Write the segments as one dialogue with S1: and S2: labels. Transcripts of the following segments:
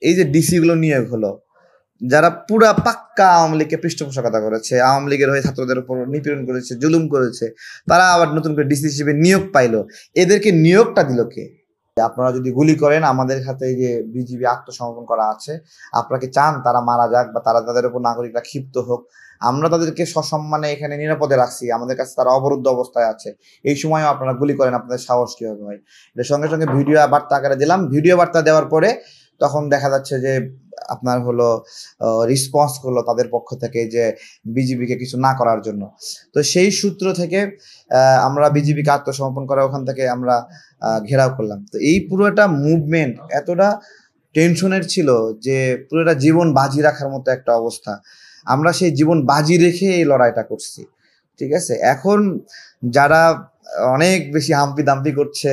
S1: এই যে ডিসি গুলো নিয়োগ হলো, যারা পুরা পাক্কা আওয়ামী লীগকে পৃষ্ঠপোষকতা করেছে, আওয়ামী লীগের হয়ে ছাত্রদের উপর নিপীড়ন করেছে, জুলুম করেছে, তারা আবার নতুন করে ডিসি হিসেবে নিয়োগ পাইলো। এদেরকে নিয়োগটা দিল কে? আপনারা যদি গুলি করেন, আমাদের হাতে যে বিজিবি আত্মসমর্পণ করা আছে, আপনারা কি চান তারা মারা যাক বা তারা তাদের উপর নাগরিকরা ক্ষিপ্ত হোক? আমরা তাদেরকে সসম্মানে এখানে নিরাপদে রাখছি, আমাদের কাছে তারা অবরুদ্ধ অবস্থায় আছে। এই সময়ও আপনারা গুলি করেন, আপনাদের সাহস কি হবে ভাই? এর সঙ্গে সঙ্গে ভিডিও বার্তা আকারে দিলাম। ভিডিও বার্তা দেওয়ার পরে তখন দেখা যাচ্ছে যে আপনার হলো রেসপন্স করলো তাদের পক্ষ থেকে যে বিজিবিকে কিছু না করার জন্য। তো সেই সূত্র থেকে আমরা বিজিবিকে আত্মসমর্পণ করে ওখান থেকে আমরা ঘেরাও করলাম। তো এই পুরোটা মুভমেন্ট এতটা টেনশনের ছিল যে পুরোটা জীবন বাজি রাখার মতো একটা অবস্থা। আমরা সেই জীবন বাজি রেখে এই লড়াইটা করছি, ঠিক আছে? এখন যারা অনেক বেশি হাম্পি দাম্পি করছে,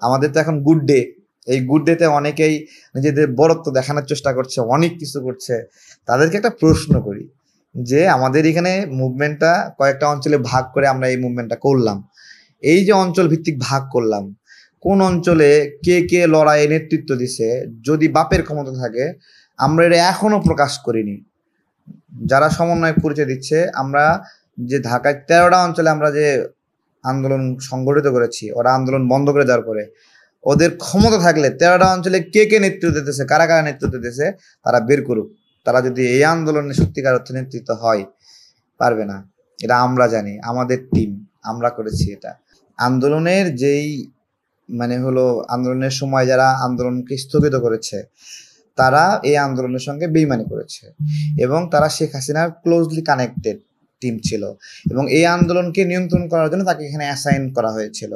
S1: আমাদের তো এখন গুড ডে, এই গুড ডেতে অনেকেই নিজেদের বড়ত্ব দেখানোর চেষ্টা করছে, অনেক কিছু করছে। তাদেরকে একটা প্রশ্ন করি যে আমাদের এখানে মুভমেন্টটা কয়েকটা অঞ্চলে ভাগ করে আমরা এই মুভমেন্টটা করলাম। এই যে অঞ্চল ভিত্তিক ভাগ করলাম, কোন অঞ্চলে কে কে লড়াইয়ে নেতৃত্ব দিছে, যদি বাপের ক্ষমতা থাকে আমরা এটা এখনো প্রকাশ করিনি। যারা সমন্বয় পরিচয় দিচ্ছে, আমরা যে ঢাকায় 13টা অঞ্চলে আমরা যে আন্দোলন সংগঠিত করেছি, ওরা আন্দোলন বন্ধ করে দেওয়ার পরে ওদের ক্ষমতা থাকলে 13টা অঞ্চলে কে কে নেতৃত্ব দিতেছে, কারা কারা নেতৃত্ব দিতেছে তারা বের করুক। তারা যদি এই আন্দোলনে সত্যিকার অর্থে নেতৃত্ব হয়, পারবে না, এটা আমরা জানি, আমাদের টিম, আমরা করেছি এটা। আন্দোলনের যেই মানে হলো আন্দোলনের সময় যারা আন্দোলনকে স্থগিত করেছে, তারা এই আন্দোলনের সঙ্গে বেইমানি করেছে এবং তারা শেখ হাসিনার ক্লোজলি কানেক্টেড টিম ছিল এবং এই আন্দোলনকে নিয়ন্ত্রণ করার জন্য তাকে এখানে অ্যাসাইন করা হয়েছিল।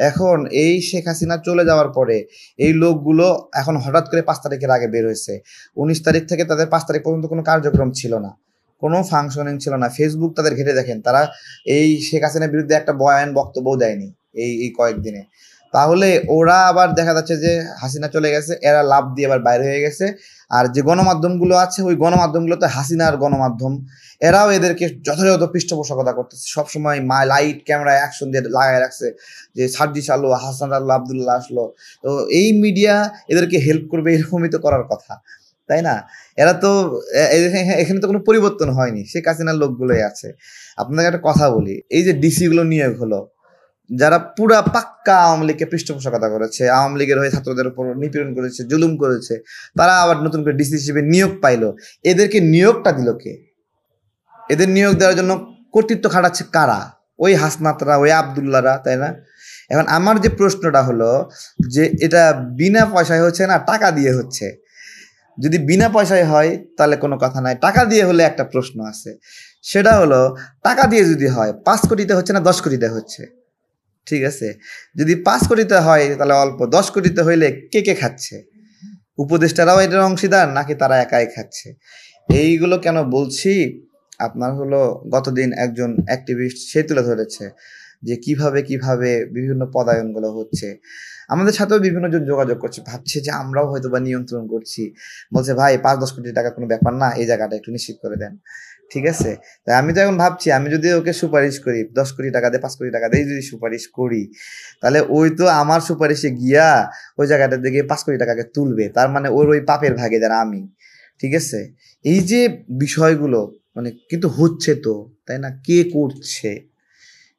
S1: এখন এই শেখ হাসিনা চলে যাওয়ার পরে এই লোকগুলো এখন হঠাৎ করে 5 তারিখের আগে বের হয়েছে। 19 তারিখ থেকে তাদের 5 তারিখ পর্যন্ত কোনো কার্যক্রম ছিল না, কোনো ফাংশনিং ছিল না। ফেসবুক তাদের ঘেটে দেখেন, তারা এই শেখ হাসিনার বিরুদ্ধে একটা বয়ান বক্তব্য দেয়নি এই কয়েকদিনে। তাহলে ওরা আবার দেখা যাচ্ছে যে হাসিনা চলে গেছে, এরা লাভ দিয়ে আবার বাইরে হয়ে গেছে। আর যে গণমাধ্যমগুলো আছে, ওই গণমাধ্যমগুলোতে হাসিনার গণমাধ্যম, এরাও এদেরকে যথাযথ পৃষ্ঠপোষকতা করতেছে। সবসময় লাইট ক্যামেরা অ্যাকশন দিয়ে লাগাই রাখছে যে সার্জিস আলো, হাসান আল্লাহ, আবদুল্লাহ আসলো। তো এই মিডিয়া এদেরকে হেল্প করবে, এরকমই তো করার কথা, তাই না? এরা তো এখানে তো কোনো পরিবর্তন হয়নি, শেখ হাসিনার লোকগুলোই আছে। আপনাকে একটা কথা বলি, এই যে ডিসি গুলো নিয়োগ হলো, যারা পুরা পাক্কা আওয়ামী লীগকে পৃষ্ঠপোষকতা করেছে, আওয়ামী লীগের হয়ে ছাত্রদের উপর নিপীড়ন করেছে, জুলুম করেছে, তারা আবার নতুন করে ডিসি হিসেবে নিয়োগ পাইলো। এদেরকে নিয়োগটা দিল কে? এদের নিয়োগ দেওয়ার জন্য কর্তৃত্ব খাটাচ্ছে কারা? ওই হাসনাতরা, ওই আবদুল্লাহরা, তাই না? এখন আমার যে প্রশ্নটা হলো যে এটা বিনা পয়সায় হচ্ছে না টাকা দিয়ে হচ্ছে? যদি বিনা পয়সায় হয় তাহলে কোনো কথা নাই, টাকা দিয়ে হলে একটা প্রশ্ন আছে। সেটা হলো, টাকা দিয়ে যদি হয় 5 কোটিতে হচ্ছে না 10 কোটিতে হচ্ছে? ঠিক আছে, যদি 5 কোটিতে হয় তাহলে অল্প, 10 কোটিতে হইলে কে কে খাচ্ছে? উপদেষ্টারাও এটার অংশীদার নাকি তারা একাই খাচ্ছে? এইগুলো কেন বলছি, আপনার হলো গতদিন একজন অ্যাক্টিভিস্ট সে তুলে ধরেছে যে কিভাবে কিভাবে বিভিন্ন পদায়নগুলো হচ্ছে। আমাদের সাথেও বিভিন্ন জন যোগাযোগ করছে, ভাবছে যে আমরাও হয়তো বা নিয়ন্ত্রণ করছি। বলছে ভাই 5-10 কোটি টাকা কোনো ব্যাপার না, এই জায়গাটা একটু নিশ্চিত করে দেন। ঠিক আছে, তাই আমি তো এখন ভাবছি আমি যদি ওকে সুপারিশ করি 10 কোটি টাকা দিয়ে, 5 কোটি টাকা দিয়ে যদি সুপারিশ করি, তাহলে ওই তো আমার সুপারিশে গিয়া ওই জায়গাটা দিকে 5 কোটি টাকাকে তুলবে, তার মানে ওর ওই পাপের ভাগীদার আমি। ঠিক আছে, এই যে বিষয়গুলো মানে কিন্তু হচ্ছে তো, তাই না? কে করছে?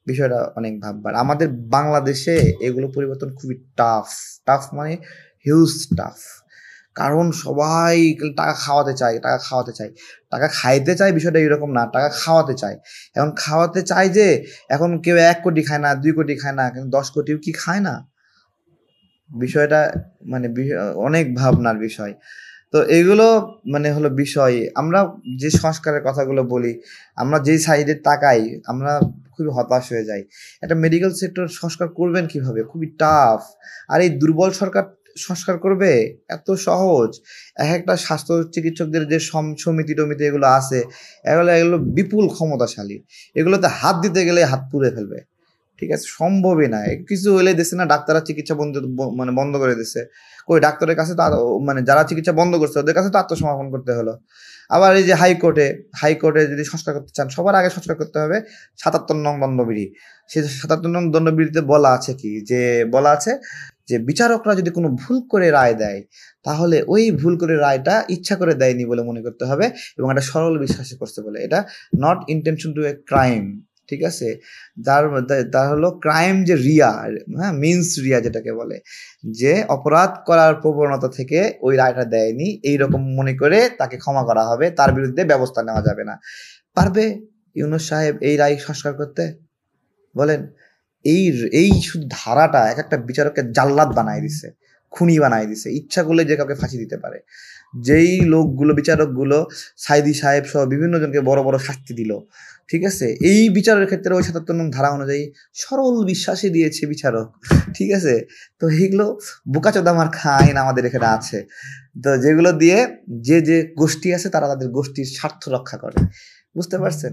S1: বিষয়টা অনেক ভাববার। আমাদের বাংলাদেশে এগুলো পরিবর্তন খুবই টাফ, টাফ মানে হিউজ টাফ। কারণ সবাই টাকা খাওয়াতে চায়, টাকা খাওয়াতে চায়, টাকা খাইতে চায়, বিষয়টা এরকম না, টাকা খাওয়াতে চায়। এখন খাওয়াতে চায় যে এখন কেউ 1 কোটি খায় না, 2 কোটি খায় না, কিন্তু 10 কোটিও কি খায় না? বিষয়টা মানে অনেক ভাবনার বিষয়। তো এগুলো মানে হলো বিষয়। আমরা যে সংস্কারের কথাগুলো বলি, আমরা যেই সাইডে তাকাই, আমরা খুবই হতাশ হয়ে যাই। একটা মেডিকেল সেক্টর সংস্কার করবেন কিভাবে? খুবই টাফ। আর এই দুর্বল সরকার সংস্কার করবে? এত সহজ? একটা স্বাস্থ্য চিকিৎসকদের যে সমিতি-টমিতি এগুলো আছে, এগুলো বিপুল ক্ষমতাশালী। এগুলোতে হাত দিতে গেলে হাত পুড়ে ফেলবে। ঠিক আছে, সম্ভবই না। কিছু হইলে দেশে না ডাক্তাররা চিকিৎসা মানে বন্ধ করে দিছে। কই ডাক্তারের কাছে তো মানে যারা চিকিৎসা বন্ধ করছে ওদের কাছে তো আত্মসমর্পণ করতে হলো। আবার এই যে হাইকোর্টে যদি সংস্কার করতে চান, সবার আগে সংস্কার করতে হবে ৭৭ নং দণ্ডবিধি। সেই ৭৭ নং দণ্ডবিধিতে বলা আছে কি, যে বলা আছে যে বিচারকরা যদি কোনো ভুল করে রায় দেয়, তাহলে ওই ভুল করে রায়টা ইচ্ছা করে দেয়নি বলে মনে করতে হবে এবং এটা সরল বিশ্বাসে করছে বলে। এটা not intention to a crime, ঠিক আছে। তার হলো ক্রাইম যে রিয়া, হ্যাঁ, মিন্স রিয়া যেটাকে বলে, যে অপরাধ করার প্রবণতা থেকে ওই রায়টা দেয়নি এইরকম মনে করে তাকে ক্ষমা করা হবে, তার বিরুদ্ধে ব্যবস্থা নেওয়া যাবে না। পারবে ইউনূস সাহেব এই রায় সংস্কার করতে? বলেন। এই এই শুধু ধারাটা এক একটা বিচারককে জাল্লাদ বানায় দিছে, খুনি বানায় দিছে, ইচ্ছা করলে যে কাউকে ফাঁসি দিতে পারে। যেই লোকগুলো, বিচারকগুলো সাইদি সাহেব সহ বিভিন্ন জনকে বড় বড় শাস্তি দিল, ঠিক আছে, এই বিচারের ক্ষেত্রে ওই ৭৭ নং ধারা অনুযায়ী সরল বিশ্বাসই দিয়েছে বিচারক, ঠিক আছে। তো এইগুলো বোকাচোদা মার্কা আইন আমাদের এখানে আছে, তো যেগুলো দিয়ে যে যে গোষ্ঠী আছে তারা তাদের গোষ্ঠীর স্বার্থ রক্ষা করে, বুঝতে পারছেন।